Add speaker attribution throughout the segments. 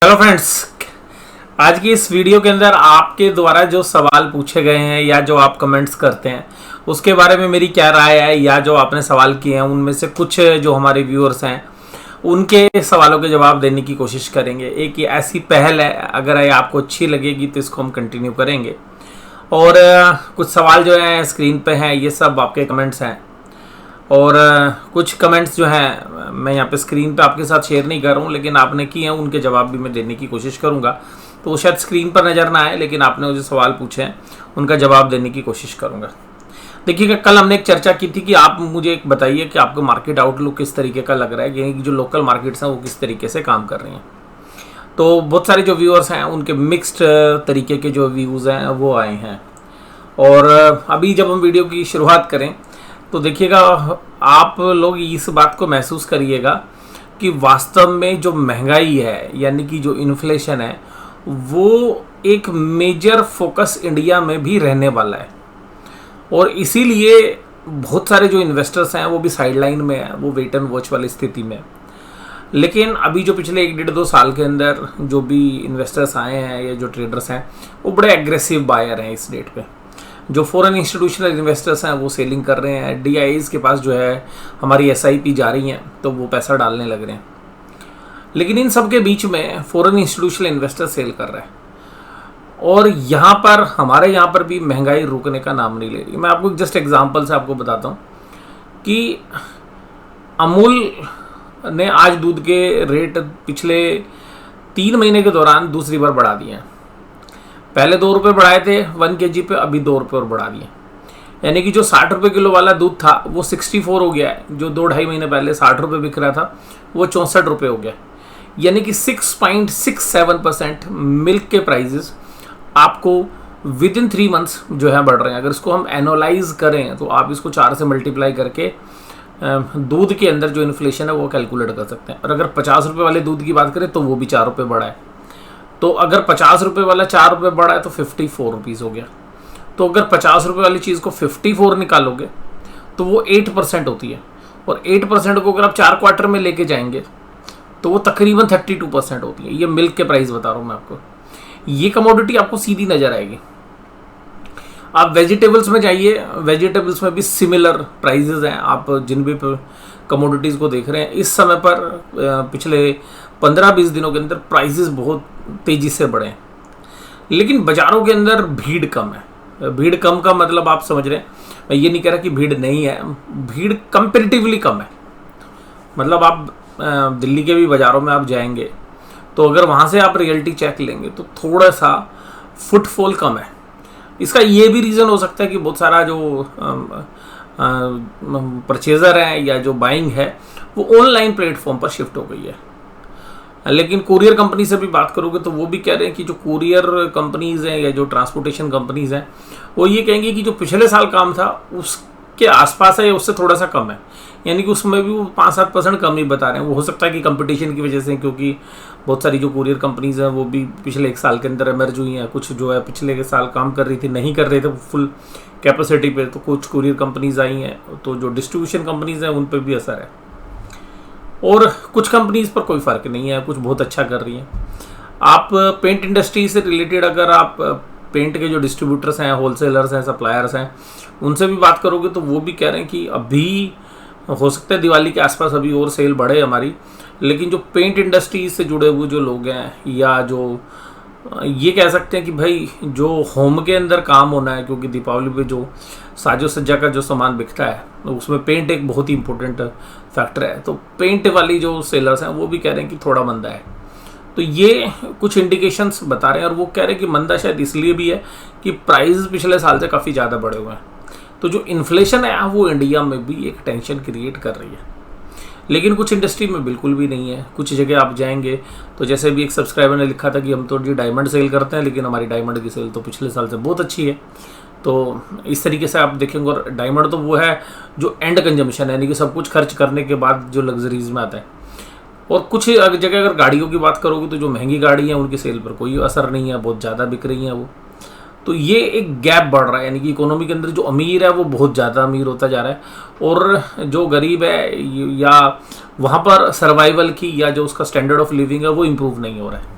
Speaker 1: Hello friends, आज की इस वीडियो के अंदर आपके द्वारा जो सवाल पूछे गए हैं या जो आप कमेंट्स करते हैं उसके बारे में मेरी क्या राय है, या जो आपने सवाल किए हैं उनमें से कुछ जो हमारे व्यूअर्स हैं उनके सवालों के जवाब देने की कोशिश करेंगे। एक ये ऐसी पहल है, अगर ये आपको अच्छी लगेगी तो इसको हम कंटिन्यू करेंगे। और कुछ सवाल जो हैं स्क्रीन पे हैं, ये सब आपके कमेंट्स हैं। और कुछ कमेंट्स जो हैं मैं यहाँ पे स्क्रीन पे आपके साथ शेयर नहीं कर रहा हूँ, लेकिन आपने किए हैं उनके जवाब भी मैं देने की कोशिश करूँगा। तो वो शायद स्क्रीन पर नज़र ना आए, लेकिन आपने जो सवाल पूछे हैं उनका जवाब देने की कोशिश करूँगा। देखिएगा, कल हमने एक चर्चा की थी कि आप मुझे एक बताइए कि आपको मार्केट आउटलुक किस तरीके का लग रहा है, यानी कि जो लोकल मार्केट्स हैं वो किस तरीके से काम कर रही हैं। तो बहुत सारे जो व्यूअर्स हैं उनके मिक्स्ड तरीके के जो व्यूज़ हैं वो आए हैं। और अभी जब हम वीडियो की शुरुआत करें तो देखिएगा, आप लोग इस बात को महसूस करिएगा कि वास्तव में जो महंगाई है, यानी कि जो इन्फ्लेशन है, वो एक मेजर फोकस इंडिया में भी रहने वाला है। और इसीलिए बहुत सारे जो इन्वेस्टर्स हैं वो भी साइडलाइन में हैं, वो वेट एंड वॉच वाली स्थिति में। लेकिन अभी जो पिछले 1-1.5-2 साल के अंदर जो भी इन्वेस्टर्स आए हैं या जो ट्रेडर्स हैं वो बड़े एग्रेसिव बायर हैं। इस डेट पे जो फॉरेन इंस्टीट्यूशनल इन्वेस्टर्स हैं वो सेलिंग कर रहे हैं। डीआईज के पास जो है हमारी एसआईपी जा रही हैं, तो वो पैसा डालने लग रहे हैं। लेकिन इन सब के बीच में फॉरेन इंस्टीट्यूशनल इन्वेस्टर सेल कर रहे हैं, और यहाँ पर हमारे यहाँ पर भी महंगाई रुकने का नाम नहीं ले रही। मैं आपको जस्ट एग्जांपल से आपको बताता हूँ कि अमूल ने आज दूध के रेट पिछले 3 महीने के दौरान दूसरी बार बढ़ा दिए हैं। पहले 2 रुपये बढ़ाए थे 1 kg पे, अभी 2 रुपये और बढ़ा दिए। यानी कि जो 60 रुपये किलो वाला दूध था वो 64 हो गया है। जो 2-2.5 महीने पहले 60 रुपये बिक रहा था वो 64 रुपये हो गया। यानी कि 6.67% मिल्क के प्राइजेस आपको विद इन 3 मंथ्स जो है बढ़ रहे हैं। अगर इसको हम एनालाइज करें तो आप इसको 4 से मल्टीप्लाई करके दूध के अंदर जो इन्फ्लेशन है वो कैलकुलेट कर सकते हैं। और अगर 50 रुपये वाले दूध की बात करें तो वो भी 4 रुपये बढ़ा है। तो अगर 50 रुपये वाला 4 रुपये बढ़ा है तो 54 रुपीज़ हो गया। तो अगर 50 रुपये वाली चीज़ को 54 निकालोगे तो वो 8% होती है। और 8% को अगर आप 4 क्वार्टर में लेके जाएंगे तो वो तकरीबन 32% होती है। ये मिल्क के प्राइस बता रहा हूँ मैं आपको। ये कमोडिटी आपको सीधी नज़र आएगी। आप वेजिटेबल्स में जाइए, वेजिटेबल्स में भी सिमिलर प्राइजेज हैं। आप जिन भी कमोडिटीज़ को देख रहे हैं इस समय पर पिछले 15-20 दिनों के अंदर प्राइसेस बहुत तेज़ी से बढ़े हैं। लेकिन बाज़ारों के अंदर भीड़ कम है। भीड़ कम का मतलब आप समझ रहे हैं, मैं ये नहीं कह रहा कि भीड़ नहीं है, भीड़ कंपेरेटिवली कम है। मतलब आप दिल्ली के भी बाज़ारों में आप जाएंगे तो अगर वहाँ से आप रियलिटी चेक लेंगे तो थोड़ा सा फुटफॉल कम है। इसका ये भी रीज़न हो सकता है कि बहुत सारा जो परचेज़र है या जो बाइंग है वो ऑनलाइन प्लेटफॉर्म पर शिफ्ट हो गई है। लेकिन कुरियर कंपनी से भी बात करोगे तो वो भी कह रहे हैं कि जो कुरियर कंपनीज़ हैं या जो ट्रांसपोर्टेशन कंपनीज़ हैं वो ये कहेंगे कि जो पिछले साल काम था उसके आसपास है या उससे थोड़ा सा कम है। यानी कि उसमें भी वो 5-7% कम ही बता रहे हैं। वो हो सकता है कि कंपटीशन की वजह से, क्योंकि बहुत सारी जो कुरियर कंपनीज़ हैं वो भी पिछले 1 साल के अंदर एमर्ज हुई हैं। कुछ जो है पिछले के साल काम कर रही थी, नहीं कर रहे थे फुल कैपेसिटी पे, तो कुछ कुरियर कंपनीज़ आई हैं। तो जो डिस्ट्रीब्यूशन कंपनीज़ हैं उन पर भी असर है। और कुछ कंपनीज़ पर कोई फ़र्क नहीं है, कुछ बहुत अच्छा कर रही हैं। आप पेंट इंडस्ट्री से रिलेटेड अगर आप पेंट के जो डिस्ट्रीब्यूटर्स हैं, होलसेलर्स हैं, सप्लायर्स हैं, उनसे भी बात करोगे तो वो भी कह रहे हैं कि अभी हो सकता है दिवाली के आसपास अभी और सेल बढ़े हमारी। लेकिन जो पेंट इंडस्ट्री से जुड़े हुए जो लोग हैं, या जो ये कह सकते हैं कि भाई जो होम के अंदर काम होना है, क्योंकि दीपावली पे जो साजो सज्जा का जो सामान बिकता है उसमें पेंट एक बहुत ही इंपॉर्टेंट फैक्टर है। तो पेंट वाली जो सेलर्स हैं वो भी कह रहे हैं कि थोड़ा मंदा है। तो ये कुछ इंडिकेशंस बता रहे हैं। और वो कह रहे हैं कि मंदा शायद इसलिए भी है कि प्राइस पिछले साल से काफ़ी ज़्यादा बढ़े हुए हैं। तो जो इन्फ्लेशन है वो इंडिया में भी एक टेंशन क्रिएट कर रही है। लेकिन कुछ इंडस्ट्री में बिल्कुल भी नहीं है। कुछ जगह आप जाएंगे तो जैसे भी एक सब्सक्राइबर ने लिखा था कि हम तो जी डायमंड सेल करते हैं, लेकिन हमारी डायमंड की सेल तो पिछले साल से बहुत अच्छी है। तो इस तरीके से आप देखेंगे। और डायमंड तो वो है जो एंड कंजम्पशन है, यानी कि सब कुछ खर्च करने के बाद जो लग्जरीज में आता है। और कुछ जगह अगर गाड़ियों की बात करोगे तो जो महंगी गाड़ी है उनकी सेल पर कोई असर नहीं है, बहुत ज़्यादा बिक रही हैं वो। तो ये एक गैप बढ़ रहा है, यानी कि इकोनॉमी के अंदर जो अमीर है वो बहुत ज़्यादा अमीर होता जा रहा है और जो गरीब है या वहाँ पर सर्वाइवल की या जो उसका स्टैंडर्ड ऑफ लिविंग है वो इम्प्रूव नहीं हो रहा है।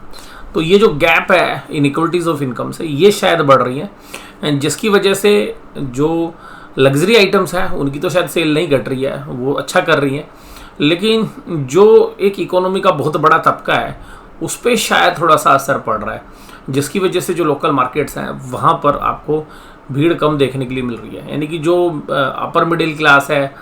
Speaker 1: तो ये जो गैप है इनइक्वलिटीज़ ऑफ इनकम से, ये शायद बढ़ रही है, जिसकी वजह से जो लग्जरी आइटम्स हैं उनकी तो शायद सेल नहीं घट रही है, वो अच्छा कर रही है, लेकिन जो एक इकोनॉमी का बहुत बड़ा तबका है उस पर शायद थोड़ा सा असर पड़ रहा है, जिसकी वजह से जो लोकल मार्केट्स हैं वहाँ पर आपको भीड़ कम देखने के लिए मिल रही है। यानी कि जो अपर मिडिल क्लास है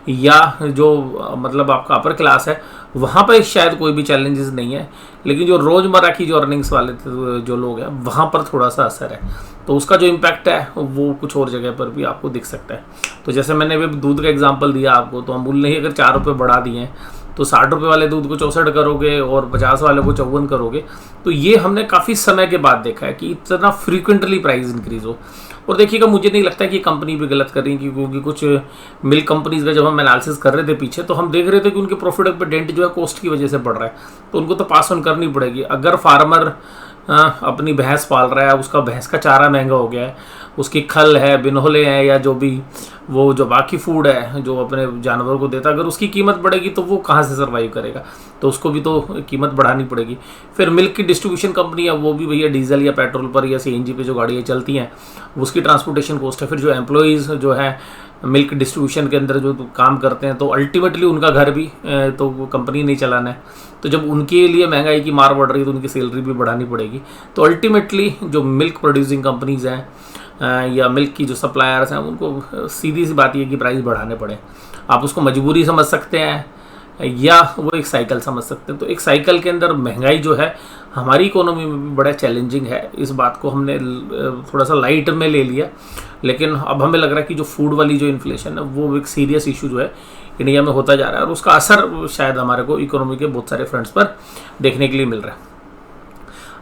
Speaker 1: या जो मतलब आपका अपर क्लास है वहाँ पर शायद कोई भी चैलेंजेस नहीं है, लेकिन जो रोज़मर्रा की जो अर्निंग्स वाले जो लोग हैं वहाँ पर थोड़ा सा असर है। तो उसका जो इम्पैक्ट है वो कुछ और जगह पर भी आपको दिख सकता है। तो जैसे मैंने अभी दूध का एग्जांपल दिया आपको, तो अमूल ने ही अगर 4 रुपये बढ़ा दिए हैं तो 60 रुपये वाले दूध को 64 करोगे और 50 वाले को 54 करोगे। तो ये हमने काफ़ी समय के बाद देखा है कि इतना फ्रीक्वेंटली प्राइस इंक्रीज हो। और देखिएगा, मुझे नहीं लगता कि कंपनी भी गलत कर रही है, क्योंकि कुछ मिल्क कंपनीज का जब हम एनालिसिस कर रहे थे पीछे, तो हम देख रहे थे कि उनके प्रॉफिट पे डेंट जो है कॉस्ट की वजह से बढ़ रहा है, तो उनको तो पास ऑन करनी पड़ेगी। अगर फार्मर अपनी भैंस पाल रहा है, उसका भैंस का चारा महंगा हो गया है, उसकी खल है, बिनोले हैं, या जो भी वो जो बाकी फूड है जो अपने जानवर को देता, अगर उसकी कीमत बढ़ेगी तो वो कहाँ से सर्वाइव करेगा, तो उसको भी तो कीमत बढ़ानी पड़ेगी। फिर मिल्क की डिस्ट्रीब्यूशन कंपनी है, वो भी भैया डीजल या पेट्रोल पर या सीएनजी पे जो गाड़ियाँ चलती हैं उसकी ट्रांसपोर्टेशन कॉस्ट है। फिर जो एम्प्लॉयज़ जो है मिल्क डिस्ट्रीब्यूशन के अंदर जो काम करते हैं, तो अल्टीमेटली उनका घर भी तो वो कंपनी नहीं चलाना है, तो जब उनके लिए महंगाई की मार बढ़ रही है तो उनकी सैलरी भी बढ़ानी पड़ेगी। तो अल्टीमेटली जो मिल्क प्रोड्यूसिंग कंपनीज़ हैं या मिल्क की जो सप्लायर्स हैं, उनको सीधी सी बात ये कि प्राइस बढ़ाने पड़े। आप उसको मजबूरी समझ सकते हैं या वो एक साइकिल समझ सकते हैं। तो एक साइकिल के अंदर महंगाई जो है हमारी इकोनॉमी में भी बड़ा चैलेंजिंग है। इस बात को हमने थोड़ा सा लाइट में ले लिया, लेकिन अब हमें लग रहा है कि जो फूड वाली जो इन्फ्लेशन है वो एक सीरियस इशू जो है इंडिया में होता जा रहा है, और उसका असर शायद हमारे को इकोनॉमी के बहुत सारे फ्रंट्स पर देखने के लिए मिल रहा है।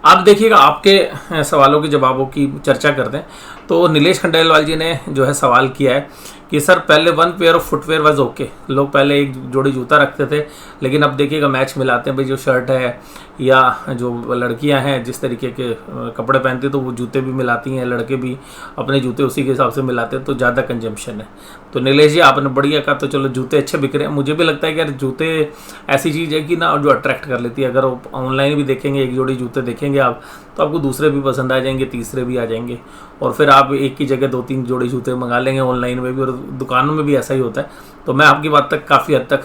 Speaker 1: आप देखिएगा, आपके सवालों के जवाबों की चर्चा करते हैं। तो नीलेश खंडेलवाल जी ने जो है सवाल किया है कि सर पहले 1 pair of footwear was okay, लोग पहले एक जोड़ी जूता रखते थे, लेकिन अब देखिएगा मैच मिलाते हैं भाई, जो शर्ट है या जो लड़कियां हैं जिस तरीके के कपड़े पहनती तो वो जूते भी मिलाती हैं, लड़के भी अपने जूते उसी के हिसाब से मिलाते हैं, तो ज़्यादा कंजम्पशन है। तो नीलेश जी आपने बढ़िया कहा, तो चलो जूते अच्छे बिक रहे हैं। मुझे भी लगता है कि यार जूते ऐसी चीज़ है कि ना जो अट्रैक्ट कर लेती है। अगर ऑनलाइन भी देखेंगे, एक जोड़ी जूते देखेंगे आप, तो आपको दूसरे भी पसंद आ जाएंगे, तीसरे भी आ जाएंगे, और फिर आप एक की जगह 2-3 जोड़ी जूते मंगा लेंगे ऑनलाइन में भी, और दुकानों में भी ऐसा ही होता है। तो मैं आपकी बात तक काफ़ी हद तक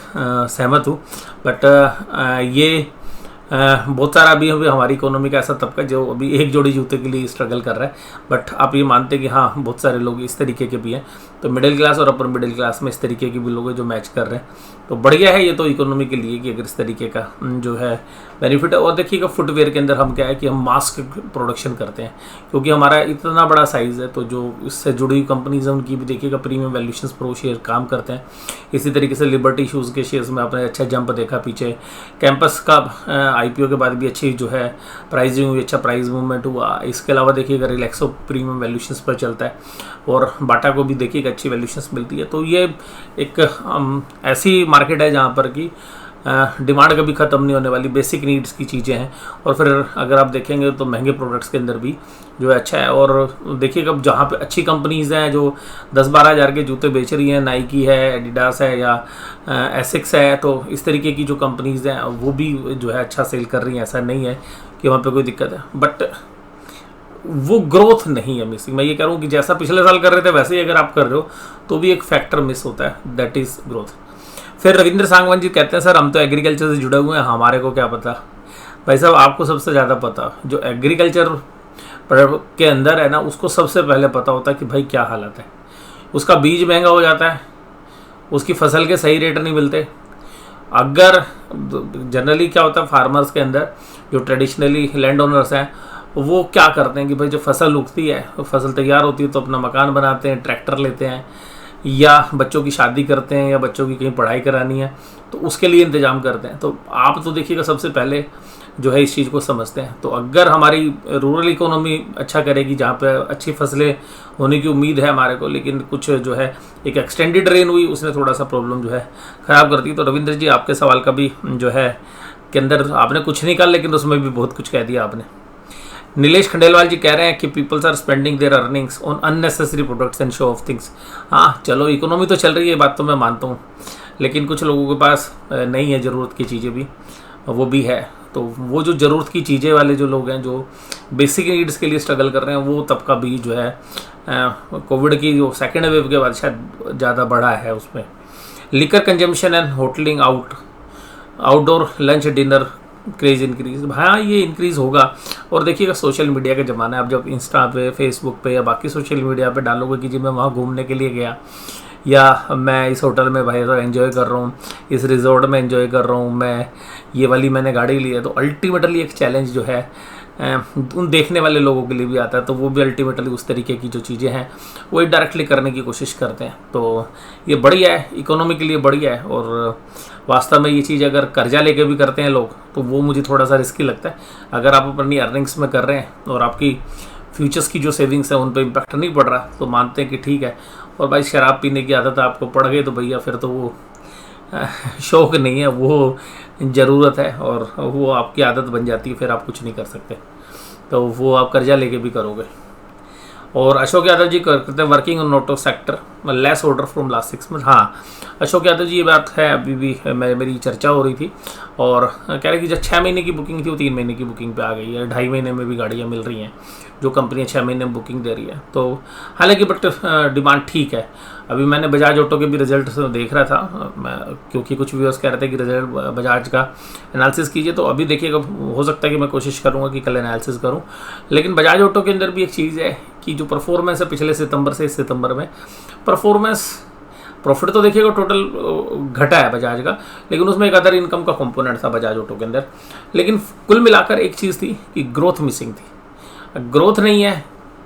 Speaker 1: सहमत हूँ, बट ये बहुत सारा अभी हमारी इकोनॉमी का ऐसा तबका जो अभी एक जोड़ी जूते के लिए स्ट्रगल कर रहा है। बट आप ये मानते हैं कि हाँ, बहुत सारे लोग इस तरीके के भी हैं, तो मिडिल क्लास और अपर मिडिल क्लास में इस तरीके के भी लोग हैं जो मैच कर रहे हैं। तो बढ़िया है ये तो इकोनॉमी के लिए कि अगर इस तरीके का जो है बेनिफिट है। और देखिएगा, फुटवेयर के अंदर हम क्या है कि हम मास्क प्रोडक्शन करते हैं, क्योंकि हमारा इतना बड़ा साइज़ है, तो जो इससे जुड़ी हुई कंपनीज हैं उनकी भी देखिएगा प्रीमियम वैल्यूएशंस प्रो शेयर काम करते हैं। इसी तरीके से लिबर्टी शूज़ के शेयर्स में आपने अच्छा जंप देखा पीछे। कैंपस का IPO के बाद भी अच्छी जो है प्राइसिंग हुई, अच्छा प्राइस मूवमेंट हुआ। इसके अलावा देखिएगा रिलैक्सो प्रीमियम वैल्यूएशंस पर चलता है, और बाटा को भी देखिएगा अच्छी वैल्यूएशंस मिलती है। तो ये एक ऐसी मार्केट है जहाँ पर कि डिमांड कभी ख़त्म नहीं होने वाली, बेसिक नीड्स की चीज़ें हैं। और फिर अगर आप देखेंगे तो महंगे प्रोडक्ट्स के अंदर भी जो है अच्छा है। और देखिएगा जहाँ पे अच्छी कंपनीज़ हैं जो 10-12 हज़ार के जूते बेच रही हैं, नाइकी है, एडिडास है या एसिक्स है, तो इस तरीके की जो कंपनीज़ हैं वो भी जो है अच्छा सेल कर रही हैं। ऐसा नहीं है कि वहाँ पर कोई दिक्कत है, बट वो ग्रोथ नहीं है मिसिंग। मैं ये कह रहा हूँ कि जैसा पिछले साल कर रहे थे वैसे ही अगर आप कर रहे हो तो भी एक फैक्टर मिस होता है, दैट इज़ ग्रोथ। फिर रविंद्र सांगवान जी कहते हैं सर हम तो एग्रीकल्चर से जुड़े हुए हैं, हमारे को क्या पता। भाई साहब, आपको सबसे ज़्यादा पता, जो एग्रीकल्चर के अंदर है ना, उसको सबसे पहले पता होता है कि भाई क्या हालत है। उसका बीज महंगा हो जाता है, उसकी फसल के सही रेट नहीं मिलते। अगर जनरली क्या होता है फार्मर्स के अंदर, जो ट्रेडिशनली लैंड ओनर्स हैं, वो क्या करते हैं कि भाई जो फसल उगती है, फसल तैयार होती है तो अपना मकान बनाते हैं, ट्रैक्टर लेते हैं, या बच्चों की शादी करते हैं, या बच्चों की कहीं पढ़ाई करानी है तो उसके लिए इंतज़ाम करते हैं। तो आप तो देखिएगा सबसे पहले जो है इस चीज़ को समझते हैं। तो अगर हमारी रूरल इकोनॉमी अच्छा करेगी, जहाँ पे अच्छी फसलें होने की उम्मीद है हमारे को, लेकिन कुछ जो है एक एक्सटेंडेड रेन हुई, उसने थोड़ा सा प्रॉब्लम जो है ख़राब कर दी। तो रविंद्र जी, आपके सवाल का भी जो है के अंदर आपने कुछ नहीं कहा, लेकिन उसमें भी बहुत कुछ कह दिया आपने। नीलेश खंडेलवाल जी कह रहे हैं कि peoples are spending their earnings on unnecessary products and show off things. हाँ चलो, इकोनॉमी तो चल रही है, बात तो मैं मानता हूँ, लेकिन कुछ लोगों के पास नहीं है ज़रूरत की चीज़ें भी, वो भी है। तो वो जो ज़रूरत की चीज़ें वाले जो लोग हैं, जो बेसिक नीड्स के लिए स्ट्रगल कर रहे हैं, वो तबका भी जो है कोविड की जो सेकेंड वेव के बाद शायद ज़्यादा बढ़ा है उसमें। Liquor consumption and होटलिंग outdoor lunch dinner craze increase. हाँ, ये इंक्रीज़ होगा। और देखिएगा सोशल मीडिया का ज़माना है, अब जब इंस्टा पे, फेसबुक पे या बाकी सोशल मीडिया पे डालोगे कि जी मैं वहाँ घूमने के लिए गया, या मैं इस होटल में भाई एंजॉय कर रहा हूँ, इस रिजॉर्ट में एंजॉय कर रहा हूँ, मैं ये वाली मैंने गाड़ी ली है, तो अल्टीमेटली एक चैलेंज जो है उन देखने वाले लोगों के लिए भी आता है। तो वो भी अल्टीमेटली उस तरीके की जो चीज़ें हैं वो डायरेक्टली करने की कोशिश करते हैं। तो ये बढ़िया है, इकोनॉमी के लिए बढ़िया है। और वास्तव में ये चीज़ अगर कर्जा लेके भी करते हैं लोग, तो वो मुझे थोड़ा सा रिस्की लगता है। अगर आप अपनी अर्निंग्स में कर रहे हैं और आपकी फ्यूचर्स की जो सेविंग्स है उन पर इम्पैक्ट नहीं पड़ रहा, तो मानते हैं कि ठीक है। और भाई शराब पीने की आदत आपको पड़ गई तो भैया फिर तो वो शौक नहीं है, वो ज़रूरत है, और वो आपकी आदत बन जाती है, फिर आप कुछ नहीं कर सकते। तो वो आप कर्जा लेके भी करोगे। और अशोक यादव जी करते हैं working on auto sector less order from last 6 month. हाँ, अशोक यादव जी, ये बात है, अभी भी मेरी चर्चा हो रही थी, और कह रहे कि जो 6 महीने की बुकिंग थी वो 3 महीने की बुकिंग पे आ गई है। 2.5 महीने में भी गाड़ियाँ मिल रही हैं, जो कंपनियाँ 6 महीने में बुकिंग दे रही है। तो हालांकि बट डिमांड ठीक है। अभी मैंने बजाज ऑटो के भी रिजल्ट देख रहा था, क्योंकि कुछ व्यूअर्स कह रहे थे कि रिजल्ट बजाज का एनालिसिस कीजिए, तो अभी देखिएगा, हो सकता है कि मैं कोशिश करूँगा कि कल एनालिसिस करूँ। लेकिन बजाज ऑटो के अंदर भी एक चीज़ है कि जो परफॉर्मेंस है पिछले सितंबर से इस सितंबर में, परफॉर्मेंस, प्रॉफिट तो देखिएगा टोटल घटा है बजाज का, लेकिन उसमें एक अदर इनकम का कंपोनेंट था बजाज ऑटो के अंदर। लेकिन कुल मिलाकर एक चीज़ थी कि ग्रोथ मिसिंग थी। ग्रोथ नहीं है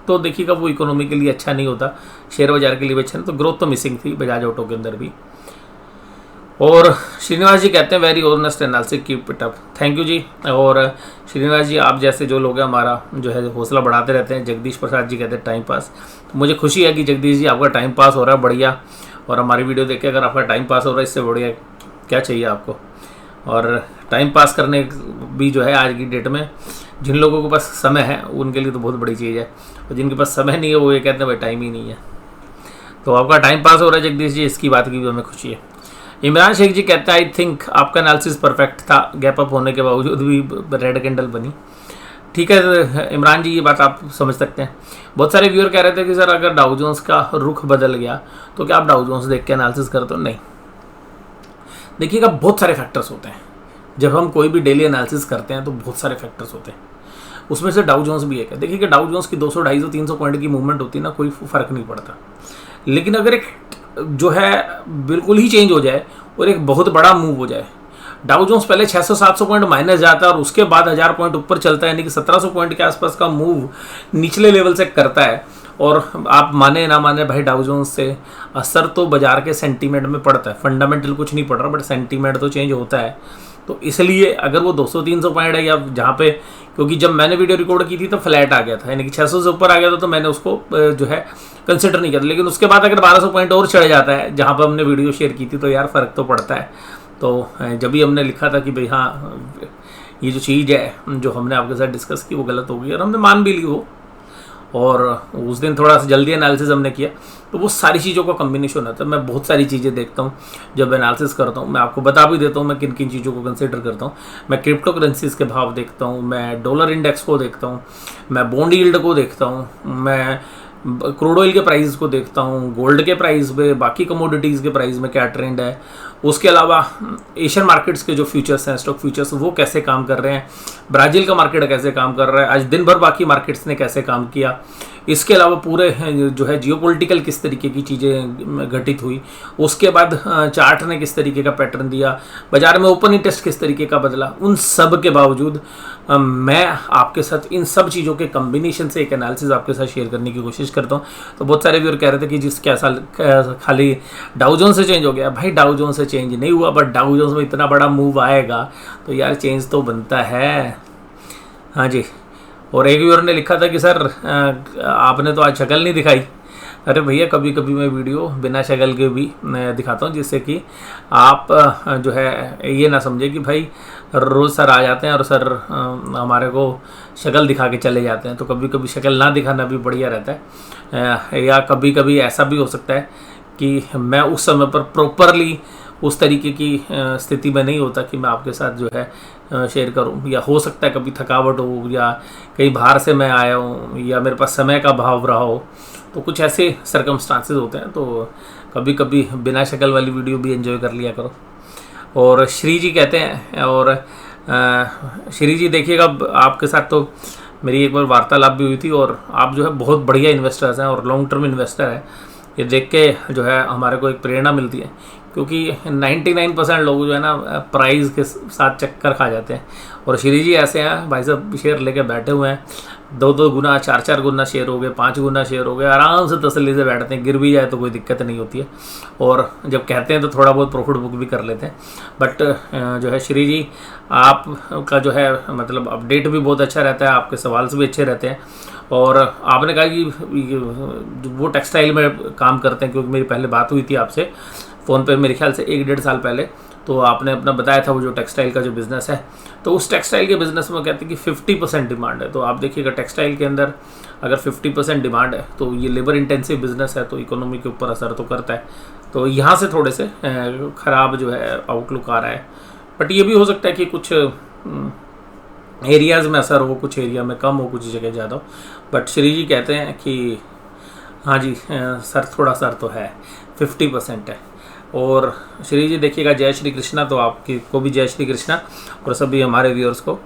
Speaker 1: तो देखिएगा वो इकोनॉमी के लिए अच्छा नहीं होता, शेयर बाजार के लिए भी अच्छा नहीं। तो ग्रोथ तो मिसिंग थी बजाज ऑटो के अंदर भी। और श्रीनिवास जी कहते हैं very honest analysis, keep it up. Thank you जी। और श्रीनिवास जी, आप जैसे जो लोग हैं हमारा जो है हौसला बढ़ाते रहते हैं। जगदीश प्रसाद जी कहते हैं टाइम पास। तो मुझे खुशी है कि जगदीश जी आपका टाइम पास हो रहा है, बढ़िया। और हमारी वीडियो देख के अगर आपका टाइम पास हो रहा है, इससे बढ़िया क्या चाहिए आपको। और टाइम पास करने भी जो है आज की डेट में जिन लोगों के पास समय है उनके लिए तो बहुत बड़ी चीज़ है, और जिनके पास समय नहीं है वो ये कहते हैं भाई टाइम ही नहीं है। तो आपका टाइम पास हो रहा है जगदीश जी, इसकी बात की भी हमें खुशी है। इमरान शेख जी कहते हैं आई थिंक आपका एनालिसिस परफेक्ट था, गैप अप होने के बावजूद भी रेड कैंडल बनी। ठीक है इमरान जी, ये बात आप समझ सकते हैं। बहुत सारे व्यूअर कह रहे थे कि सर अगर डाउ जोन्स का रुख बदल गया तो क्या आप डाउ जोन्स देख के एनालिसिस करते हो? नहीं, देखिएगा बहुत सारे फैक्टर्स होते हैं। जब हम कोई भी डेली एनालिसिस करते हैं तो बहुत सारे फैक्टर्स होते हैं, उसमें से डाउ जोन्स भी एक है। देखिए कि डाउ जोन्स की 200, 250, 300 पॉइंट की मूवमेंट होती है ना, कोई फ़र्क नहीं पड़ता। लेकिन अगर एक जो है बिल्कुल ही चेंज हो जाए और एक बहुत बड़ा मूव हो जाए, डाउ जोन्स पहले 600-700 पॉइंट माइनस जाता है और उसके बाद 1000 पॉइंट ऊपर चलता है, यानी कि 1700 पॉइंट के आसपास का मूव निचले लेवल से करता है। और आप माने ना माने भाई, डाउ जोन्स से असर तो बाजार के सेंटीमेंट में पड़ता है। फंडामेंटल कुछ नहीं पड़ रहा, बट सेंटीमेंट तो चेंज होता है। तो इसलिए अगर वो 200-300 पॉइंट है, या जहाँ पे, क्योंकि जब मैंने वीडियो रिकॉर्ड की थी तो फ्लैट आ गया था, यानी कि 600 से ऊपर आ गया था, तो मैंने उसको जो है कंसिडर नहीं किया था। लेकिन उसके बाद अगर 1200 पॉइंट और चढ़ जाता है जहाँ पर हमने वीडियो शेयर की थी, तो यार फ़र्क तो पड़ता है। तो जब भी हमने लिखा था कि भाई हाँ, ये जो चीज़ है जो हमने आपके साथ डिस्कस की वो गलत हो गई, और हमने मान भी ली वो, और उस दिन थोड़ा सा जल्दी एनालिसिस हमने किया। तो वो सारी चीज़ों का कम्बिनेशन होता है। मैं बहुत सारी चीज़ें देखता हूँ जब एनालिसिस करता हूँ। मैं आपको बता भी देता हूँ मैं किन किन चीज़ों को कंसिडर करता हूँ। मैं क्रिप्टो करेंसीज के भाव देखता हूँ, मैं डॉलर इंडेक्स को देखता हूँ, मैं बॉन्ड यील्ड को देखता हूँ, मैं क्रूड ऑयल के प्राइस को देखता हूँ, गोल्ड के प्राइस में, बाकी कमोडिटीज़ के प्राइस में क्या ट्रेंड है। उसके अलावा एशियन मार्केट्स के जो फ्यूचर्स हैं, स्टॉक फ्यूचर्स, वो कैसे काम कर रहे हैं, ब्राज़ील का मार्केट कैसे काम कर रहा है, आज दिन भर बाकी मार्केट्स ने कैसे काम किया। इसके अलावा पूरे जो है जियोपॉलिटिकल किस तरीके की चीज़ें घटित हुई, उसके बाद चार्ट ने किस तरीके का पैटर्न दिया, बाजार में ओपन इंटरेस्ट किस तरीके का बदला। उन सब के बावजूद मैं आपके साथ इन सब चीज़ों के कम्बिनेशन से एक एनालिसिस आपके साथ शेयर करने की कोशिश करता हूँ। तो बहुत सारे व्यूअर कह रहे थे कि जिस क्या साल खाली डाउ जोन्स से चेंज हो गया। भाई डाउ जोन्स से चेंज नहीं हुआ, बट डाउ जोन्स में इतना बड़ा मूव आएगा तो यार चेंज तो बनता है। हाँ जी। और एक व्यूअर ने लिखा था कि सर आपने तो आज शक्ल नहीं दिखाई। अरे भैया, कभी कभी मैं वीडियो बिना शक्ल के भी दिखाता हूँ, जिससे कि आप जो है ये ना समझे कि भाई रोज़ सर आ जाते हैं और सर हमारे को शक्ल दिखा के चले जाते हैं। तो कभी कभी शक्ल ना दिखाना भी बढ़िया रहता है। या कभी कभी ऐसा भी हो सकता है कि मैं उस समय पर प्रॉपरली उस तरीके की स्थिति में नहीं होता कि मैं आपके साथ जो है शेयर करूं, या हो सकता है कभी थकावट हो, या कहीं बाहर से मैं आया हूं, या मेरे पास समय का अभाव रहा हो, तो कुछ ऐसे सर्कमस्टांसेस होते हैं, तो कभी कभी बिना शक्ल वाली वीडियो भी एंजॉय कर लिया करो। और श्री जी कहते हैं, और श्री जी देखिएगा, आपके साथ तो मेरी एक बार वार्तालाप भी हुई थी, और आप जो है बहुत बढ़िया इन्वेस्टर्स हैं और लॉन्ग टर्म इन्वेस्टर हैं। ये देख के जो है हमारे को एक प्रेरणा मिलती है, क्योंकि 99% लोग जो है ना प्राइस के साथ चक्कर खा जाते हैं, और श्री जी ऐसे हैं भाई साहब, शेयर लेके बैठे हुए हैं, 2-2 गुना 4-4 गुना शेयर हो गए, 5 गुना शेयर हो गए, आराम से तसल्ली से बैठते हैं, गिर भी जाए तो कोई दिक्कत नहीं होती है, और जब कहते हैं तो थोड़ा बहुत प्रॉफिट बुक भी कर लेते हैं। बट जो है श्री जी, आपका जो है मतलब अपडेट भी बहुत अच्छा रहता है, आपके सवाल से भी अच्छे रहते हैं, और आपने कहा कि वो टेक्सटाइल में काम करते हैं, क्योंकि मेरी पहले बात हुई थी आपसे फ़ोन पे मेरे ख्याल से 1-1.5 साल पहले, तो आपने अपना बताया था वो जो टेक्सटाइल का जो बिज़नेस है, तो उस टेक्सटाइल के बिज़नेस में कहते हैं कि 50% डिमांड है। तो आप देखिएगा टेक्सटाइल के अंदर अगर 50% डिमांड है, तो ये लेबर इंटेंसिव बिज़नेस है, तो इकोनॉमी के ऊपर असर तो करता है। तो यहाँ से थोड़े से ख़राब जो है आउटलुक आ रहा है, बट ये भी हो सकता है कि कुछ एरियाज़ में असर हो, कुछ एरिया में कम हो, कुछ जगह ज़्यादा हो। बट श्री जी कहते हैं कि हाँ जी सर, थोड़ा सर तो है, 50% है। और श्री जी देखिएगा, जय श्री कृष्णा, तो आपकी को भी जय श्री कृष्णा और सभी हमारे व्यूअर्स को।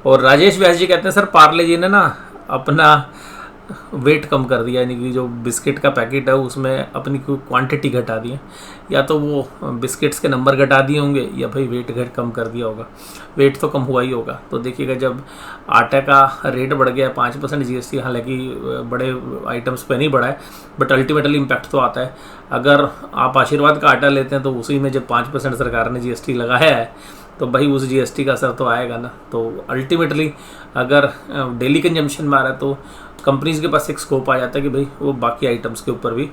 Speaker 1: और राजेश व्यास जी कहते हैं सर, पार्ले जी ने ना अपना वेट कम कर दिया, यानी कि जो बिस्किट का पैकेट है उसमें अपनी क्वांटिटी घटा दी है, या तो वो बिस्किट्स के नंबर घटा दिए होंगे, या भाई वेट कम कर दिया होगा। वेट तो कम हुआ ही होगा। तो देखिएगा, जब आटा का रेट बढ़ गया 5% जीएसटी, हालांकि बड़े आइटम्स पे नहीं बढ़ा है, बट अल्टीमेटली इम्पैक्ट तो आता है। अगर आप आशीर्वाद का आटा लेते हैं तो उसी में जब 5% सरकार ने जीएसटी लगाया है, तो भाई उस जीएसटी का असर तो आएगा ना। तो अल्टीमेटली अगर डेली कंजम्पशन में आ रहा है, तो कंपनीज़ के पास एक स्कोप आ जाता है कि भाई वो बाकी आइटम्स के ऊपर भी,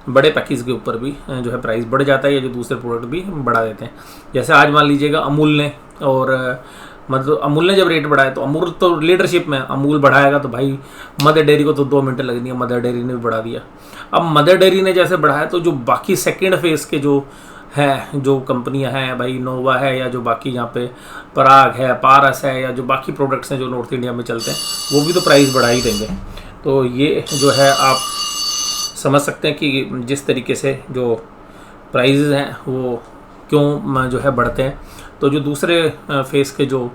Speaker 1: बड़े पैकेज के ऊपर भी जो है प्राइस बढ़ जाता है, या जो दूसरे प्रोडक्ट भी बढ़ा देते हैं। जैसे आज मान लीजिएगा अमूल ने, और मतलब अमूल ने जब रेट बढ़ाया, तो अमूल तो लीडरशिप में, अमूल बढ़ाएगा तो भाई मदर डेयरी को तो 2 मिनट लगनी है, मदर डेयरी ने भी बढ़ा दिया। अब मदर डेयरी ने जैसे बढ़ाया, तो जो बाकी सेकेंड फेज के जो है, जो कंपनियां हैं भाई, नोवा है, या जो बाकी यहाँ पे पराग है, पारस है, या जो बाकी प्रोडक्ट्स हैं जो नॉर्थ इंडिया में चलते हैं, वो भी तो प्राइस बढ़ा ही देंगे। तो ये जो है आप समझ सकते हैं कि जिस तरीके से जो प्राइसेस हैं वो क्यों जो है बढ़ते हैं। तो जो दूसरे फेस के जो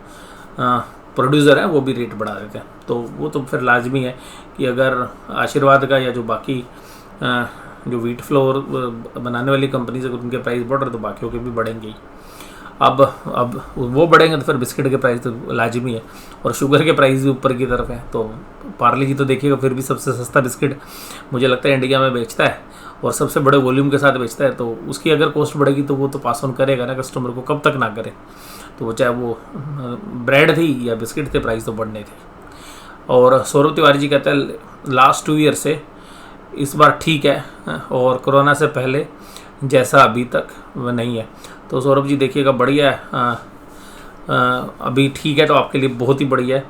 Speaker 1: प्रोड्यूसर हैं वो भी रेट बढ़ा देते हैं। तो वो तो फिर लाजमी है कि अगर आशीर्वाद का या जो बाकी जो व्हीट फ्लोर बनाने वाली कंपनी से उनके प्राइस बढ़ रहे, तो बाकियों के भी बढ़ेंगे ही। अब वो बढ़ेंगे तो फिर बिस्किट के प्राइस तो लाजमी है, और शुगर के प्राइस भी ऊपर की तरफ है। तो पार्ले जी तो देखिएगा फिर भी सबसे सस्ता बिस्किट मुझे लगता है इंडिया में बेचता है, और सबसे बड़े वॉल्यूम के साथ बेचता है। तो उसकी अगर कॉस्ट बढ़ेगी तो वो तो पास ऑन करेगा ना कस्टमर को, कब तक ना करे। तो वो चाहे वो ब्रेड थी या बिस्किट थे, प्राइस तो बढ़ने थे। और सौरभ तिवारी जी कहते हैं लास्ट 2 ईयर से इस बार ठीक है, और कोरोना से पहले जैसा अभी तक वह नहीं है। तो सौरभ जी देखिएगा बढ़िया है, अभी ठीक है तो आपके लिए बहुत ही बढ़िया है।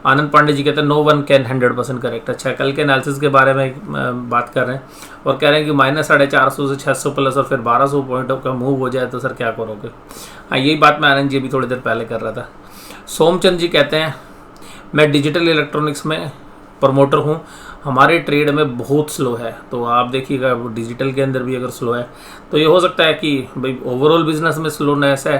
Speaker 1: आनंद पांडे जी कहते हैं नो वन कैन 100% करेक्ट। अच्छा, कल के एनालिसिस के बारे में बात कर रहे हैं, और कह रहे हैं कि -450 से 600 प्लस और फिर 1200 पॉइंट का मूव हो जाए तो सर क्या करोगे। हाँ, यही बात मैं आनंद जी अभी थोड़ी देर पहले कर रहा था। सोमचंद जी कहते हैं मैं डिजिटल इलेक्ट्रॉनिक्स में प्रमोटर हूँ, हमारे ट्रेड में बहुत स्लो है। तो आप देखिएगा डिजिटल के अंदर भी अगर स्लो है, तो ये हो सकता है कि भाई ओवरऑल बिजनेस में स्लोनेस है,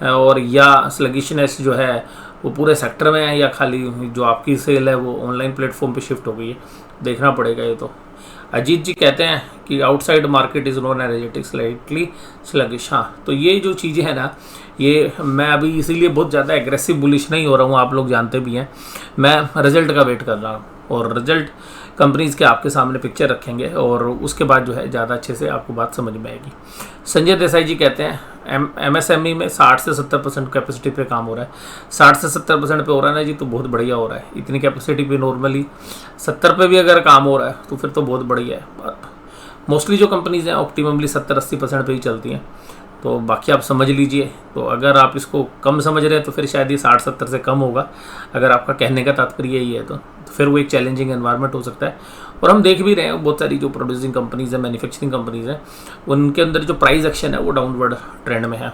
Speaker 1: और या स्लगिशनेस जो है वो पूरे सेक्टर में है, या खाली जो आपकी सेल है वो ऑनलाइन प्लेटफॉर्म पे शिफ्ट हो गई है, देखना पड़ेगा ये तो। अजीत जी कहते हैं कि outside market is non energetic slightly sluggish. हाँ, तो ये जो चीज़ें हैं ना, ये मैं अभी इसीलिए बहुत ज़्यादा एग्रेसिव बुलिश नहीं हो रहा हूँ, आप लोग जानते भी हैं। मैं रिजल्ट का वेट कर रहा हूँ, और रिजल्ट कंपनीज़ के आपके सामने पिक्चर रखेंगे, और उसके बाद जो है ज़्यादा अच्छे से आपको बात समझ में आएगी। संजय देसाई जी कहते हैं एमएसएमई में 60 से 70% कैपेसिटी पे काम हो रहा है। 60 से 70% पे हो रहा है ना जी, तो बहुत बढ़िया हो रहा है। इतनी कैपेसिटी पे नॉर्मली 70 पे भी अगर काम हो रहा है तो फिर तो बहुत बढ़िया है। मोस्टली जो कंपनीज़ हैं ऑप्टिममली 70-80% पे ही चलती हैं, तो बाकी आप समझ लीजिए। तो अगर आप इसको कम समझ रहे हैं तो फिर शायद ये 60-70 से कम होगा। अगर आपका कहने का तात्पर्य यही है तो फिर वो एक चैलेंजिंग एनवायरनमेंट हो सकता है। और हम देख भी रहे हैं बहुत सारी जो प्रोड्यूसिंग कंपनीज़ हैं, मैन्युफैक्चरिंग कंपनीज़ हैं, उनके अंदर जो प्राइस एक्शन है वो डाउनवर्ड ट्रेंड में है।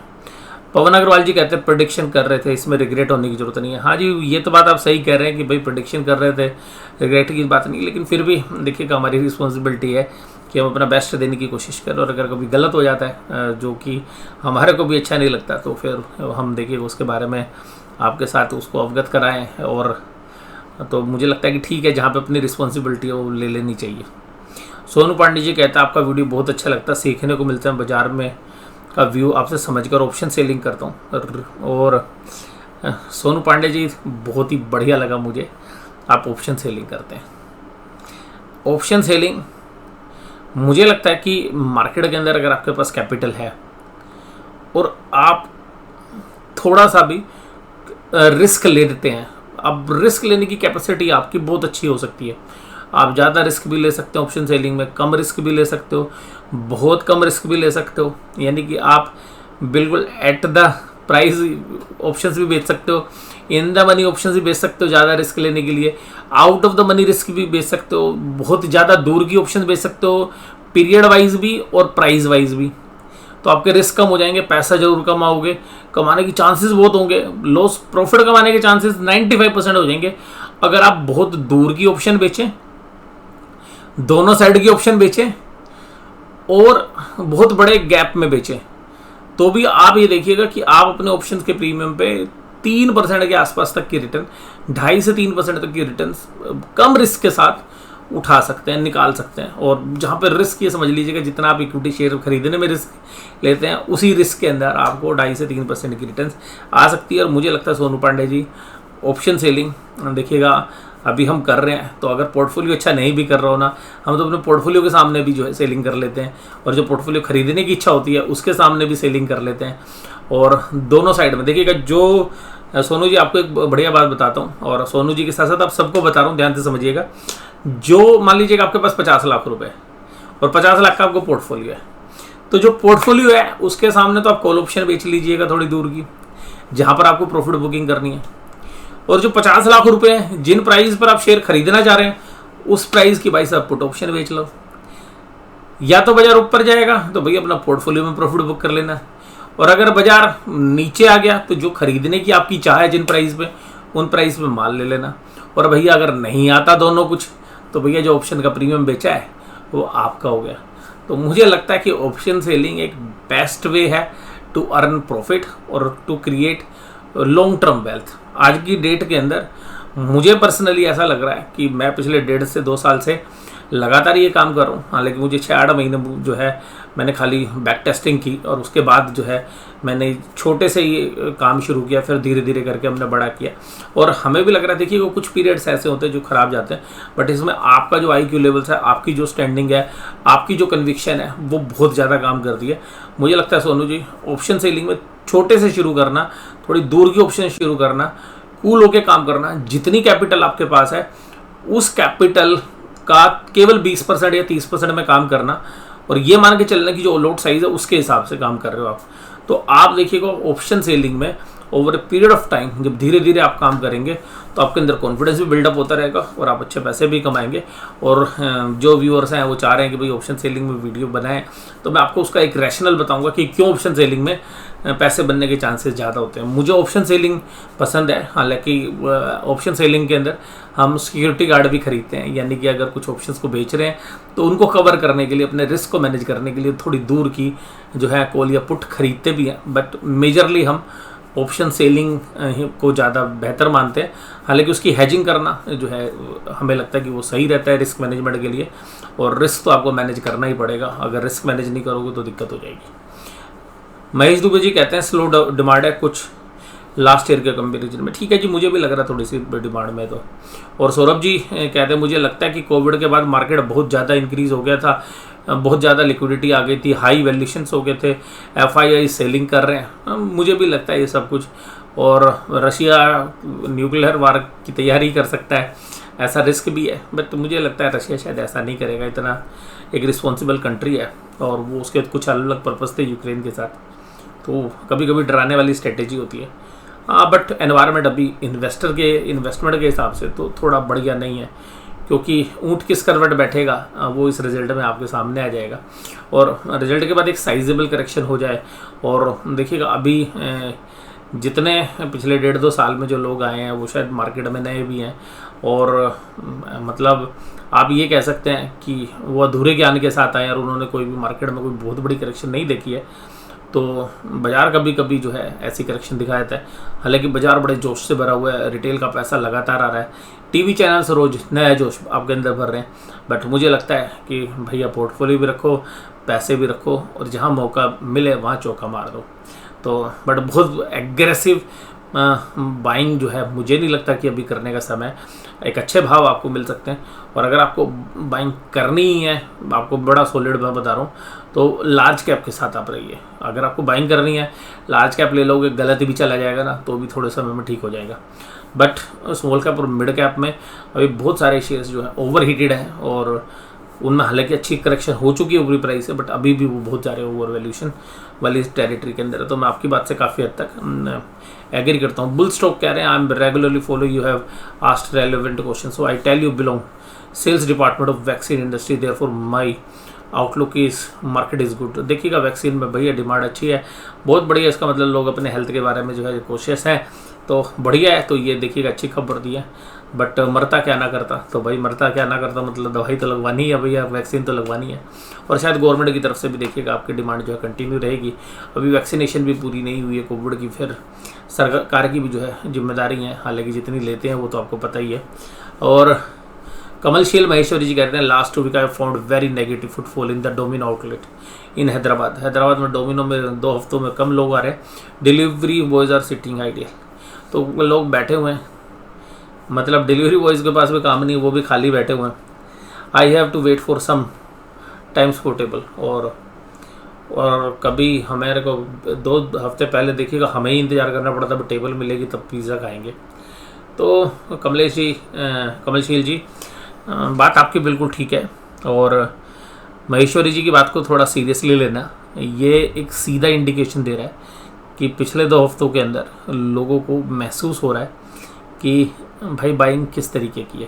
Speaker 1: पवन अग्रवाल जी कहते हैं प्रेडिक्शन कर रहे थे, इसमें रिग्रेट होने की जरूरत नहीं है। हाँ जी, ये तो बात आप सही कह रहे हैं कि भाई प्रेडिक्शन कर रहे थे, रिग्रेट की बात नहीं, लेकिन फिर भी देखिएगा हमारी रिस्पॉन्सिबिलिटी है कि हम अपना बेस्ट देने की कोशिश करें, और अगर कभी गलत हो जाता है जो कि हमारे को भी अच्छा नहीं लगता, तो फिर हम देखिए उसके बारे में आपके साथ उसको अवगत कराएं। और तो मुझे लगता है कि ठीक है, जहाँ पे अपनी रिस्पॉन्सिबिलिटी है वो ले लेनी चाहिए। सोनू पांडे जी कहता है आपका वीडियो बहुत अच्छा लगता है, सीखने को मिलता है, बाजार में का व्यू आपसे समझकर ऑप्शन सेलिंग करता हूँ। और सोनू पांडे जी बहुत ही बढ़िया लगा मुझे आप ऑप्शन सेलिंग करते हैं। ऑप्शन सेलिंग मुझे लगता है कि मार्केट के अंदर अगर आपके पास कैपिटल है और आप थोड़ा सा भी रिस्क ले देते हैं, अब रिस्क लेने की कैपेसिटी आपकी बहुत अच्छी हो सकती है। आप ज़्यादा रिस्क भी ले सकते हो ऑप्शन सेलिंग में, कम रिस्क भी ले सकते हो, बहुत कम रिस्क भी ले सकते हो, यानी कि आप बिल्कुल एट द प्राइस ऑप्शंस भी बेच सकते हो, इन द मनी ऑप्शंस भी बेच सकते हो ज़्यादा रिस्क लेने के लिए, out of the money risk भी बेच सकते हो, बहुत ज़्यादा दूर की ऑप्शन बेच सकते हो, पीरियड वाइज भी और प्राइस वाइज भी। तो आपके रिस्क कम हो जाएंगे, पैसा जरूर कमाओगे, कमाने की चांसेस बहुत होंगे, लॉस प्रॉफिट कमाने के चांसेस 95% हो जाएंगे अगर आप बहुत दूर की ऑप्शन बेचें, दोनों साइड की ऑप्शन बेचें और बहुत बड़े गैप में बेचें। तो भी आप ये देखिएगा कि आप अपने ऑप्शंस के प्रीमियम पे 3% के आसपास तक की रिटर्न, 2.5 से 3% तक की रिटर्न कम रिस्क के साथ उठा सकते हैं, निकाल सकते हैं। और जहाँ पर रिस्क ये समझ लीजिएगा जितना आप इक्विटी शेयर खरीदने में रिस्क लेते हैं, उसी रिस्क के अंदर आपको 2.5 से 3% की रिटर्न आ सकती है। और मुझे लगता है सोनू पांडे जी ऑप्शन सेलिंग देखिएगा अभी हम कर रहे हैं, तो अगर पोर्टफोलियो अच्छा नहीं भी कर रहा हो ना, हम तो अपने पोर्टफोलियो के सामने भी जो है सेलिंग कर लेते हैं, और जो पोर्टफोलियो खरीदने की इच्छा होती है उसके सामने भी सेलिंग कर लेते हैं। और दोनों साइड में देखिएगा, जो सोनू जी आपको एक बढ़िया बात बताता हूँ, और सोनू जी के साथ साथ आप सबको बता रहा हूँ, ध्यान से समझिएगा। जो मान लीजिएगा आपके पास 50 लाख रुपए और 50 लाख का आपको पोर्टफोलियो है, तो जो पोर्टफोलियो है उसके सामने तो आप कॉल ऑप्शन बेच लीजिएगा थोड़ी दूर की, जहां पर आपको प्रॉफिट बुकिंग करनी है। और जो 50 लाख रुपए हैं, जिन प्राइस पर आप शेयर खरीदना चाह रहे हैं, उस प्राइस की भाई साहब पुट ऑप्शन बेच लो। या तो बाजार ऊपर जाएगा तो भैया अपना पोर्टफोलियो में प्रॉफिट बुक कर लेना, और अगर बाजार नीचे आ गया तो जो खरीदने की आपकी चाह है जिन प्राइस पे, उन प्राइस पे माल ले लेना। और भैया अगर नहीं आता दोनों कुछ, तो भैया जो ऑप्शन का प्रीमियम बेचा है वो आपका हो गया। तो मुझे लगता है कि ऑप्शन सेलिंग एक बेस्ट वे है टू अर्न प्रॉफिट और to create long term wealth. आज की डेट के अंदर मुझे पर्सनली ऐसा लग रहा है कि मैं पिछले 1.5 से 2 साल से लगातार ये काम कर रहा हूँ। हालांकि मुझे 6-8 महीने जो है मैंने खाली बैक टेस्टिंग की, और उसके बाद जो है मैंने छोटे से ये काम शुरू किया, फिर धीरे धीरे करके हमने बड़ा किया। और हमें भी लग रहा है, देखिए वो कुछ पीरियड्स ऐसे होते हैं जो खराब जाते हैं, बट इसमें आपका जो IQ लेवल्स है, आपकी जो स्टैंडिंग है, आपकी जो कन्विक्शन है, वो बहुत ज़्यादा काम करती है। मुझे लगता है सोनू जी ऑप्शन सेलिंग में छोटे से शुरू करना, थोड़ी दूर की ऑप्शन शुरू करना, कूल होके काम करना, जितनी कैपिटल आपके पास है उस कैपिटल का केवल 20% या 30% में काम करना, और ये मान के चलना कि जो लॉट साइज है उसके हिसाब से काम कर रहे हो आप। तो आप देखिएगा ऑप्शन सेलिंग में over a period of time जब धीरे धीरे आप काम करेंगे तो आपके अंदर कॉन्फिडेंस भी बिल्डअप होता रहेगा और आप अच्छे पैसे भी कमाएंगे। और जो व्यूअर्स हैं वो चाह रहे हैं कि भाई ऑप्शन सेलिंग में वीडियो बनाएं, तो मैं आपको उसका एक रैशनल बताऊंगा कि क्यों ऑप्शन सेलिंग में पैसे बनने के चांसेस ज़्यादा होते हैं। मुझे ऑप्शन सेलिंग पसंद है, हालांकि ऑप्शन सेलिंग के अंदर हम सिक्योरिटी गार्ड भी खरीदते हैं, यानी कि अगर कुछ ऑप्शंस को बेच रहे हैं तो उनको कवर करने के लिए, अपने रिस्क को मैनेज करने के लिए थोड़ी दूर की जो है कॉल या पुट खरीदते भी हैं। बट मेजरली हम ऑप्शन सेलिंग को ज़्यादा बेहतर मानते हैं। हालांकि उसकी हैजिंग करना जो है हमें लगता है कि वो सही रहता है रिस्क मैनेजमेंट के लिए, और रिस्क तो आपको मैनेज करना ही पड़ेगा। अगर रिस्क मैनेज नहीं करोगे तो दिक्कत हो जाएगी। महेश दुबे जी कहते हैं स्लो डिमांड है कुछ लास्ट ईयर के कंपेरिजन में। ठीक है जी, मुझे भी लग रहा है थोड़ी सी डिमांड में तो। और सौरभ जी कहते हैं मुझे लगता है कि कोविड के बाद मार्केट बहुत ज़्यादा इंक्रीज़ हो गया था, बहुत ज़्यादा लिक्विडिटी आ गई थी, हाई वैल्यूएशंस हो गए थे, FII सेलिंग कर रहे हैं। मुझे भी लगता है ये सब कुछ। और रशिया न्यूक्लियर वार की तैयारी कर सकता है, ऐसा रिस्क भी है। बट मुझे लगता है रशिया शायद ऐसा नहीं करेगा, इतना एक रिस्पॉन्सिबल कंट्री है और वो उसके कुछ अलग पर्पज़ थे यूक्रेन के साथ, तो कभी कभी डराने वाली स्ट्रेटेजी होती है। हाँ, बट एनवायरनमेंट अभी इन्वेस्टमेंट के हिसाब से तो थोड़ा बढ़िया नहीं है, क्योंकि ऊँट किस करवट बैठेगा वो इस रिजल्ट में आपके सामने आ जाएगा। और रिजल्ट के बाद एक साइजेबल करेक्शन हो जाए, और देखिएगा अभी जितने पिछले 1.5-2 साल में जो लोग आए हैं वो शायद मार्केट में नए भी हैं, और मतलब आप ये कह सकते हैं कि वो अधूरे ज्ञान के साथ आए और उन्होंने कोई भी मार्केट में कोई बहुत बड़ी करेक्शन नहीं देखी है। तो बाज़ार कभी कभी जो है ऐसी करेक्शन दिखा देता है। हालांकि बाज़ार बड़े जोश से भरा हुआ है, रिटेल का पैसा लगातार आ रहा है, टीवी चैनल्स रोज़ नया जोश आपके अंदर भर रहे हैं। बट मुझे लगता है कि भैया पोर्टफोलियो भी रखो, पैसे भी रखो, और जहाँ मौका मिले वहाँ चौका मार दो। तो बट बहुत एग्रेसिव बाइंग जो है मुझे नहीं लगता कि अभी करने का समय। एक अच्छे भाव आपको मिल सकते हैं, और अगर आपको बाइंग करनी ही है, आपको बड़ा सॉलिड मैं बता रहा हूँ, तो लार्ज कैप के साथ आप रहिए। अगर आपको बाइंग करनी है, लार्ज कैप ले लोगे, गलत भी चला जाएगा ना तो भी थोड़े समय में ठीक हो जाएगा। बट स्मॉल कैप और मिड कैप में अभी बहुत सारे शेयर्स जो है ओवर हीटेड हैं, और उनमें हालांकि अच्छी करेक्शन हो चुकी है ऊपरी प्राइस से, बट अभी भी वो बहुत ज़्यादा ओवर वैल्यूशन वाली टेरिटरी के अंदर है। तो मैं आपकी बात से काफ़ी हद तक एग्री करता हूँ। बुल स्टॉक कह रहे हैं, I am regularly follow, you have asked relevant question, so I tell you belong sales department of vaccine industry, therefore my outlook is market is good. देखिएगा वैक्सीन में भैया डिमांड अच्छी है, बहुत बढ़िया। इसका मतलब लोग अपने हेल्थ के बारे में जो है कोशिश है, तो बढ़िया है। तो ये देखिएगा अच्छी खबर दी है। बट मरता क्या ना करता, तो भाई मरता क्या ना करता मतलब दवाई तो लगवानी है भैया, वैक्सीन तो लगवानी है। और शायद गवर्नमेंट की तरफ से भी देखिएगा आपकी डिमांड जो है कंटिन्यू रहेगी। अभी वैक्सीनेशन भी पूरी नहीं हुई है कोविड की, फिर सरकार की भी जो है जिम्मेदारी है, हालांकि जितनी लेते हैं वो तो आपको पता ही है। और कमलशील महेश्वरी जी कहते हैं, last week I found very negative footfall in the Domino outlet in Hyderabad में डोमिनो में 2 हफ्तों में कम लोग आ रहे हैं, delivery boys are sitting ideal. तो लोग बैठे हुए हैं, मतलब डिलीवरी बॉयज़ के पास भी काम नहीं है, वो भी खाली बैठे हुए हैं। I have to wait for some times portable. और कभी हमारे को 2 हफ्ते पहले देखिएगा हमें ही इंतज़ार करना पड़ता है, टेबल मिलेगी तब पिज़्ज़ा खाएंगे। तो कमलशील जी बात आपकी बिल्कुल ठीक है, और महेश्वरी जी की बात को थोड़ा सीरियसली लेना। ये एक सीधा इंडिकेशन दे रहा है कि पिछले 2 हफ्तों के अंदर लोगों को महसूस हो रहा है कि भाई बाइंग किस तरीके की है।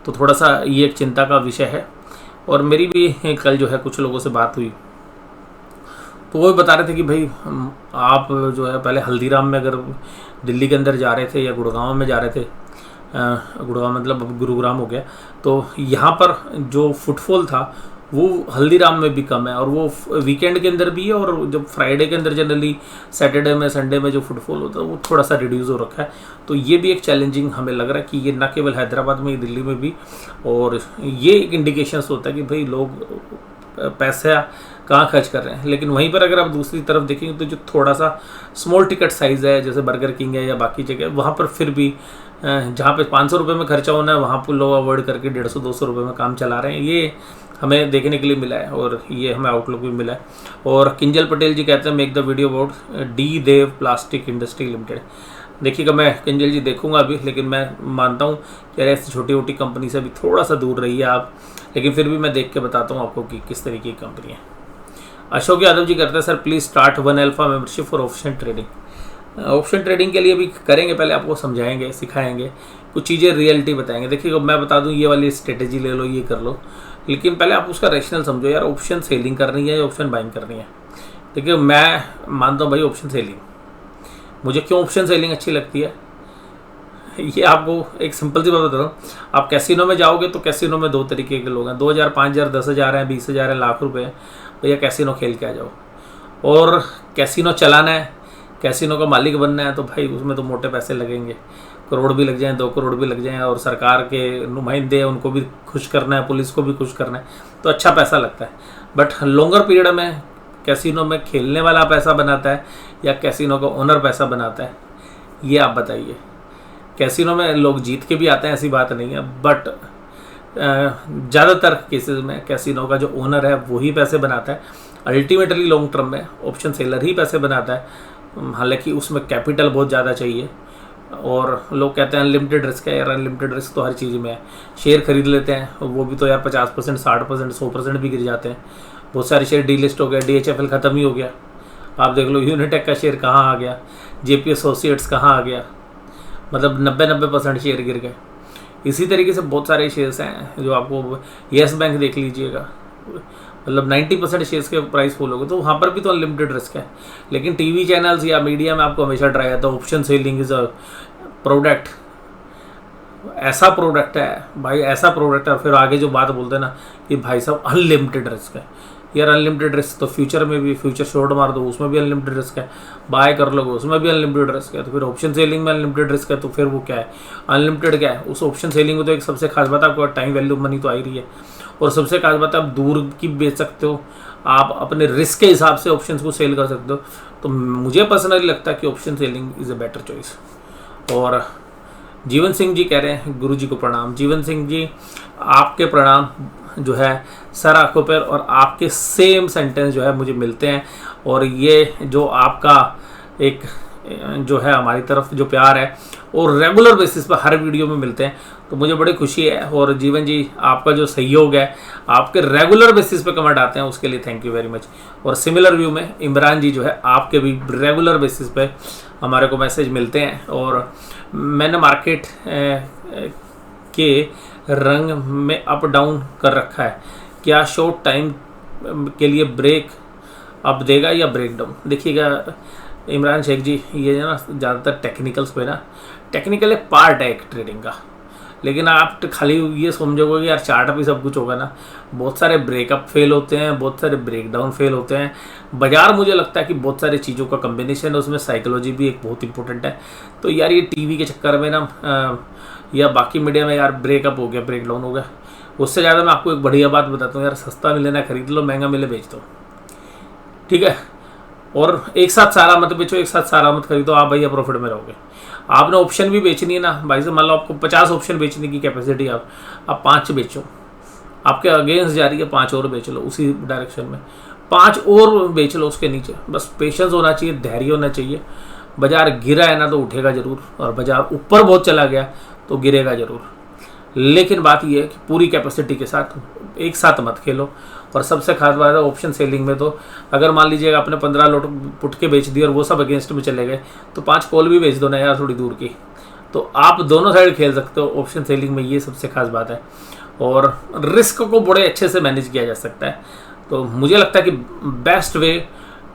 Speaker 1: तो थोड़ा सा ये एक चिंता का विषय है। और मेरी भी कल जो है कुछ लोगों से बात हुई, तो वो भी बता रहे थे कि भाई आप जो है पहले हल्दीराम में अगर दिल्ली के अंदर जा रहे थे या गुड़गांव में जा रहे थे, गुड़गांव मतलब अब गुरुग्राम हो गया, तो यहाँ पर जो फुटफॉल था वो हल्दीराम में भी कम है, और वो वीकेंड के अंदर भी है, और जब फ्राइडे के अंदर जनरली सैटरडे में संडे में जो फुटफॉल होता है वो थोड़ा सा रिड्यूस हो रखा है। तो ये भी एक चैलेंजिंग हमें लग रहा है कि ये न केवल हैदराबाद में, दिल्ली में भी, और ये एक इंडिकेशन होता है कि भाई लोग पैसा कहाँ खर्च कर रहे हैं। लेकिन वहीं पर अगर आप दूसरी तरफ देखेंगे तो जो थोड़ा सा स्मॉल टिकट साइज़ है, जैसे बर्गर किंग है या बाकी जगह, वहाँ पर फिर भी जहाँ पे 500 रुपये में खर्चा होना है वहाँ पर लोग अवॉइड करके 150-200 रुपये में काम चला रहे हैं। ये हमें देखने के लिए मिला है, और ये हमें आउटलुक भी मिला है। और किंजल पटेल जी कहते हैं, make the video about the Dev plastic industry limited. देखिएगा मैं किंजल जी देखूंगा अभी, लेकिन मैं मानता हूँ कि यार ऐसी छोटी मोटी कंपनी से भी थोड़ा सा दूर रहिए आप, लेकिन फिर भी मैं देख के बताता हूँ आपको कि किस तरीके की कंपनी है। अशोक यादव जी करते हैं, sir please start 1 alpha membership for option trading. Option trading के लिए भी करेंगे, पहले आपको समझाएंगे, सिखाएंगे, कुछ चीज़ें रियलिटी बताएंगे। देखिए मैं बता दूं ये वाली स्ट्रेटेजी ले लो, ये कर लो, लेकिन पहले आप उसका रैशनल समझो यार, ऑप्शन सेलिंग करनी है या ऑप्शन बाइंग करनी है। देखिए मैं मानता हूँ भाई ऑप्शन सेलिंग, मुझे क्यों ऑप्शन सेलिंग अच्छी लगती है, ये आपको एक सिंपल सी बात बता रहा हूँ। आप कैसीनो में जाओगे तो कैसीनो में 2 तरीके के लोग हैं, 2000, 5000, 10,000 हैं, 20,000 है, लाख रुपए है, भैया कैसीनो खेल के आ जाओ। और कैसीनो चलाना है, कैसीनो का मालिक बनना है, तो भाई उसमें तो मोटे पैसे लगेंगे, करोड़ भी लग जाएं, 2 करोड़ भी लग जाएं, और सरकार के नुमाइंदे उनको भी खुश करना है, पुलिस को भी खुश करना है, तो अच्छा पैसा लगता है। बट लॉन्गर पीरियड में कैसीनो में खेलने वाला पैसा बनाता है या कैसीनो का ओनर पैसा बनाता है, ये आप बताइए। कैसीनो में लोग जीत के भी आते हैं, ऐसी बात नहीं है, बट ज़्यादातर केसेस में कैसीनो का जो ओनर है वही पैसे बनाता है। अल्टीमेटली लॉन्ग टर्म में ऑप्शन सेलर ही पैसे बनाता है, हालांकि उसमें कैपिटल बहुत ज़्यादा चाहिए। और लोग कहते हैं अनलिमिटेड रिस्क है, यार अनलिमिटेड रिस्क तो हर चीज़ में है। शेयर खरीद लेते हैं, वो भी तो यार 50%, 60%, 100% भी गिर जाते हैं। बहुत सारे शेयर डीलिस्ट हो गए, DHFL ख़त्म ही हो गया, आप देख लो यूनिटेक का शेयर कहाँ आ गया, JP एसोसिएट्स कहाँ आ गया, मतलब 90% शेयर गिर गए। इसी तरीके से बहुत सारे शेयर्स हैं जो आपको, येस बैंक देख लीजिएगा, मतलब 90% शेयर्स के प्राइस फॉल हो गए, तो वहाँ पर भी तो अनलिमिटेड रिस्क है। लेकिन टीवी चैनल्स या मीडिया में आपको हमेशा ट्राई आता है option selling is a product, ऐसा प्रोडक्ट है भाई, ऐसा प्रोडक्ट है। और फिर आगे जो बात बोलते हैं ना कि भाई साहब अनलिमिटेड रिस्क है, यार अनलिमिटेड रिस्क तो फ्यूचर में भी, फ्यूचर शॉर्ट मार दो उसमें भी अनलिमिटेड रिस्क है, बाय कर लोगे उसमें भी अनलिमिटेड रिस्क है, तो फिर ऑप्शन सेलिंग में अनलिमिटेड रिस्क है, तो फिर वो क्या है, अनलिमिटेड क्या है। उस ऑप्शन सेलिंग में तो एक सबसे खास बात आपको टाइम वैल्यू मनी तो आ ही रही है, और सबसे खास बात आप दूर की बेच सकते हो, आप अपने रिस्क के हिसाब से ऑप्शंस को सेल कर सकते हो। तो मुझे पर्सनली लगता है कि option selling is a better choice. और जीवन सिंह जी कह रहे हैं गुरु जी को प्रणाम। जीवन सिंह जी आपके प्रणाम जो है सर आंखों पर, और आपके सेम सेंटेंस जो है मुझे मिलते हैं, और ये जो आपका एक जो है हमारी तरफ जो प्यार है और रेगुलर बेसिस पर हर वीडियो में मिलते हैं, तो मुझे बड़ी खुशी है। और जीवन जी आपका जो सहयोग है, आपके रेगुलर बेसिस पे कमेंट आते हैं, उसके लिए थैंक यू वेरी मच। और सिमिलर व्यू में इमरान जी जो है आपके भी रेगुलर बेसिस पे हमारे को मैसेज मिलते हैं। और मैंने मार्केट के रंग में अप डाउन कर रखा है, क्या शॉर्ट टाइम के लिए ब्रेक अप देगा या ब्रेक डाउन? देखिएगा इमरान शेख जी, ये ना ज़्यादातर टेक्निकल्स पे ना, टेक्निकल एक पार्ट है एक ट्रेडिंग का, लेकिन आप खाली ये समझोगे कि यार चार्ट पे सब कुछ होगा ना, बहुत सारे ब्रेकअप फेल होते हैं, बहुत सारे ब्रेक डाउन फेल होते हैं। बाजार मुझे लगता है कि बहुत सारी चीज़ों का कम्बिनेशन है, उसमें साइकोलॉजी भी एक बहुत इंपॉर्टेंट है। तो यार ये टीवी के चक्कर में ना या बाकी मीडिया में यार ब्रेकअप हो गया, ब्रेक डाउन हो गया, उससे ज़्यादा मैं आपको एक बढ़िया बात बताता हूँ, यार सस्ता मिले ना खरीद लो, महंगा मिले बेच दो, ठीक है। और एक साथ सारा मत बेचो, एक साथ सारा मत खरीदो, आप भैया प्रॉफिट में रहोगे। आपने ऑप्शन भी बेचनी है ना भाई साहब, मान लो आपको 50 ऑप्शन बेचने की कैपेसिटी, आप 5 बेचो, आपके अगेंस्ट जा रही है, 5 और बेच लो उसी डायरेक्शन में, 5 और बेच लो उसके नीचे। बस पेशेंस होना चाहिए, धैर्य होना चाहिए। बाजार गिरा है ना तो उठेगा जरूर, और बाजार ऊपर बहुत चला गया तो गिरेगा जरूर, लेकिन बात यह है कि पूरी कैपेसिटी के साथ एक साथ मत खेलो। और सबसे खास बात है ऑप्शन सेलिंग में, तो अगर मान लीजिएगा आपने 15 लोट पुट के बेच दिए और वो सब अगेंस्ट में चले गए, तो 5 कॉल भी बेच दो ना यार थोड़ी दूर की, तो आप दोनों साइड खेल सकते हो ऑप्शन सेलिंग में, ये सबसे खास बात है। और रिस्क को बड़े अच्छे से मैनेज किया जा सकता है। तो मुझे लगता है कि best way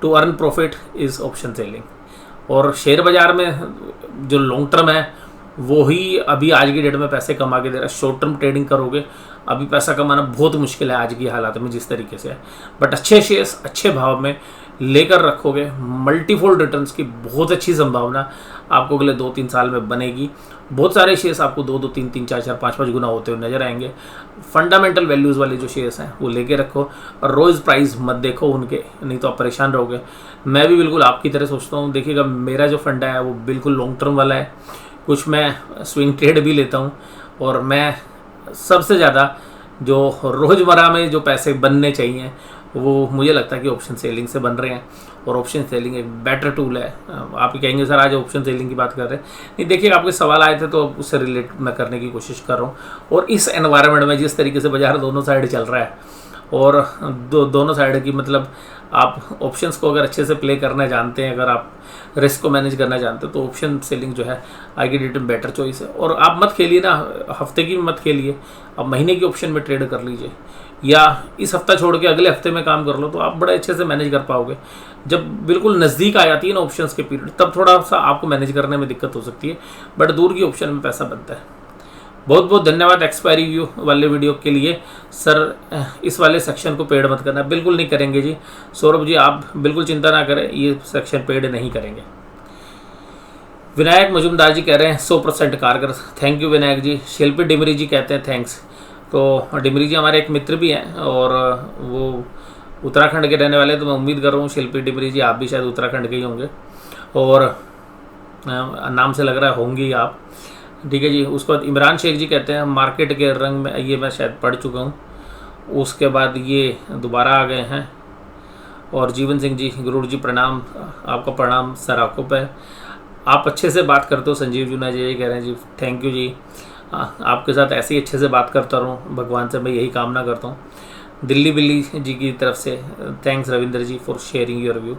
Speaker 1: to earn profit is option selling. और शेयर बाजार में जो लॉन्ग टर्म है वो ही अभी आज की डेट में पैसे कमा के दे रहा है। शॉर्ट टर्म ट्रेडिंग करोगे अभी पैसा कमाना बहुत मुश्किल है आज की हालात में जिस तरीके से है, बट अच्छे शेयर्स अच्छे भाव में लेकर रखोगे, मल्टीफोल्ड रिटर्न्स की बहुत अच्छी संभावना आपको अगले 2-3 साल में बनेगी। बहुत सारे शेयर्स आपको 2-2, 3-3, 4-4, 5-5 गुना होते हुए नजर आएंगे। फंडामेंटल वैल्यूज़ वाले जो शेयर्स हैं वो लेके रखो, और रोज़ प्राइस मत देखो उनके, नहीं तो आप परेशान रहोगे। मैं भी बिल्कुल आपकी तरह सोचता हूँ। देखिएगा मेरा जो फंडा है वो बिल्कुल लॉन्ग टर्म वाला है, कुछ मैं स्विंग ट्रेड भी लेता हूँ, और मैं सबसे ज़्यादा जो रोज़मर्रा में जो पैसे बनने चाहिए वो मुझे लगता है कि ऑप्शन सेलिंग से बन रहे हैं। और ऑप्शन सेलिंग एक बेटर टूल है। आप कहेंगे सर आज ऑप्शन सेलिंग की बात कर रहे हैं, नहीं देखिए आपके सवाल आए थे तो उससे रिलेट मैं करने की कोशिश कर रहा हूँ। और इस एनवायरनमेंट में जिस तरीके से बाजार दोनों साइड चल रहा है, और दोनों साइड की मतलब आप ऑप्शंस को अगर अच्छे से प्ले करना जानते हैं, अगर आप रिस्क को मैनेज करना जानते हो, तो ऑप्शन सेलिंग जो है आज की डेट में बेटर चॉइस है। और आप मत खेलिए ना हफ्ते की मत खेलिए, आप महीने की ऑप्शन में ट्रेड कर लीजिए, या इस हफ्ता छोड़ के अगले हफ्ते में काम कर लो, तो आप बड़े अच्छे से मैनेज कर पाओगे। जब बिल्कुल नज़दीक आ जाती है ना ऑप्शंस के पीरियड, तब थोड़ा सा आपको मैनेज करने में दिक्कत हो सकती है, बट दूर की ऑप्शन में पैसा बनता है। बहुत बहुत धन्यवाद एक्सपायरी व्यू वाले वीडियो के लिए। सर इस वाले सेक्शन को पेड मत करना, बिल्कुल नहीं करेंगे जी। सौरभ जी आप बिल्कुल चिंता ना करें, ये सेक्शन पेड नहीं करेंगे। विनायक मजुमदार जी कह रहे हैं 100% कारगर, थैंक यू विनायक जी। शिल्पी डिमरी जी कहते हैं थैंक्स। तो डिमरी जी हमारे एक मित्र भी हैं, और वो उत्तराखंड के रहने वाले, तो मैं उम्मीद कर रहा हूँ शिल्पी डिमरी जी आप भी शायद उत्तराखंड के ही होंगे, और नाम से लग रहा है होंगी आप, ठीक है जी। उसके बाद इमरान शेख जी कहते हैं मार्केट के रंग में, ये मैं शायद पढ़ चुका हूँ। उसके बाद ये दोबारा आ गए हैं। और जीवन सिंह जी गुरुड़ जी प्रणाम, आपका प्रणाम सर आपको पे, आप अच्छे से बात करते हो। संजीव जुना जी ये कह रहे हैं जी थैंक यू जी, आपके साथ ऐसे ही अच्छे से बात करता रहूँ, भगवान से मैं यही कामना करता हूँ। दिल्ली बिल्ली जी की तरफ से thanks Ravindra ji for sharing your view.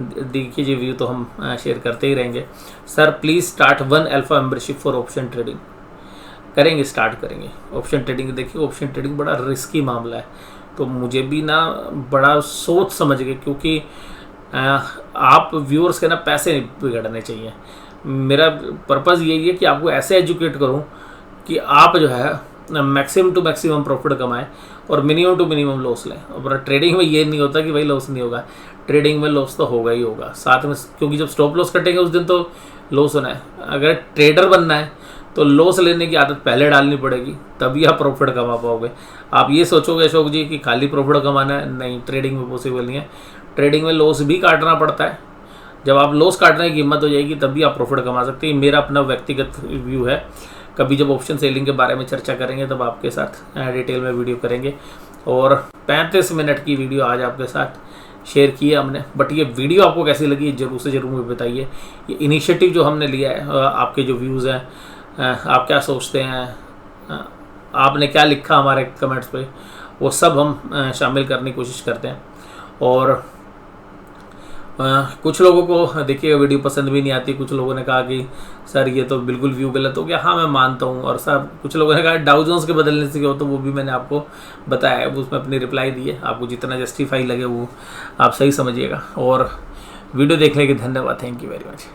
Speaker 1: देखिए जी व्यू तो हम शेयर करते ही रहेंगे। Sir please start 1 alpha membership for option trading. करेंगे, स्टार्ट करेंगे ऑप्शन ट्रेडिंग। देखिए ऑप्शन ट्रेडिंग बड़ा रिस्की मामला है, तो मुझे भी ना बड़ा सोच समझ के, क्योंकि आप व्यूअर्स के ना पैसे नहीं बिगड़ने चाहिए। मेरा पर्पज़ यही है कि आपको ऐसे एजुकेट करूं कि आप जो है मैक्सिमम टू मैक्सिमम प्रॉफिट कमाएं और मिनिमम टू मिनिमम लॉस लें। और ट्रेडिंग में ये नहीं होता कि भाई लॉस नहीं होगा, ट्रेडिंग में लॉस तो होगा ही होगा साथ में, क्योंकि जब स्टॉप लॉस कटेंगे उस दिन तो लॉस होना है। अगर ट्रेडर बनना है तो लॉस लेने की आदत पहले डालनी पड़ेगी, तभी आप प्रॉफिट कमा पाओगे। आप ये सोचोगे अशोक जी कि खाली प्रॉफिट कमाना है, नहीं, ट्रेडिंग में पॉसिबल नहीं है। ट्रेडिंग में लॉस भी काटना पड़ता है। जब आप लॉस काटने की हिम्मत हो जाएगी तभी आप प्रॉफिट कमा सकते हैं। मेरा अपना व्यक्तिगत व्यू है। कभी जब ऑप्शन सेलिंग के बारे में चर्चा करेंगे तब आपके साथ डिटेल में वीडियो करेंगे। और 35 मिनट की वीडियो आज आपके साथ शेयर की है हमने, बट ये वीडियो आपको कैसी लगी जरूर से जरूर मुझे बताइए। ये इनिशिएटिव जो हमने लिया है, आपके जो व्यूज़ हैं, आप क्या सोचते हैं, आपने क्या लिखा हमारे कमेंट्स पे, वो सब हम शामिल करने की कोशिश करते हैं। और कुछ लोगों को देखिए वीडियो पसंद भी नहीं आती। कुछ लोगों ने कहा कि सर ये तो बिल्कुल व्यू गलत हो गया। हाँ, मैं मानता हूँ। और सर कुछ लोगों ने कहा डाउ जोन्स के बदलने से क्या हो, तो वो भी मैंने आपको बताया है, उसमें अपनी रिप्लाई दी है। आपको जितना जस्टिफाई लगे वो आप सही समझिएगा। और वीडियो देखने के धन्यवाद, थैंक यू वेरी मच।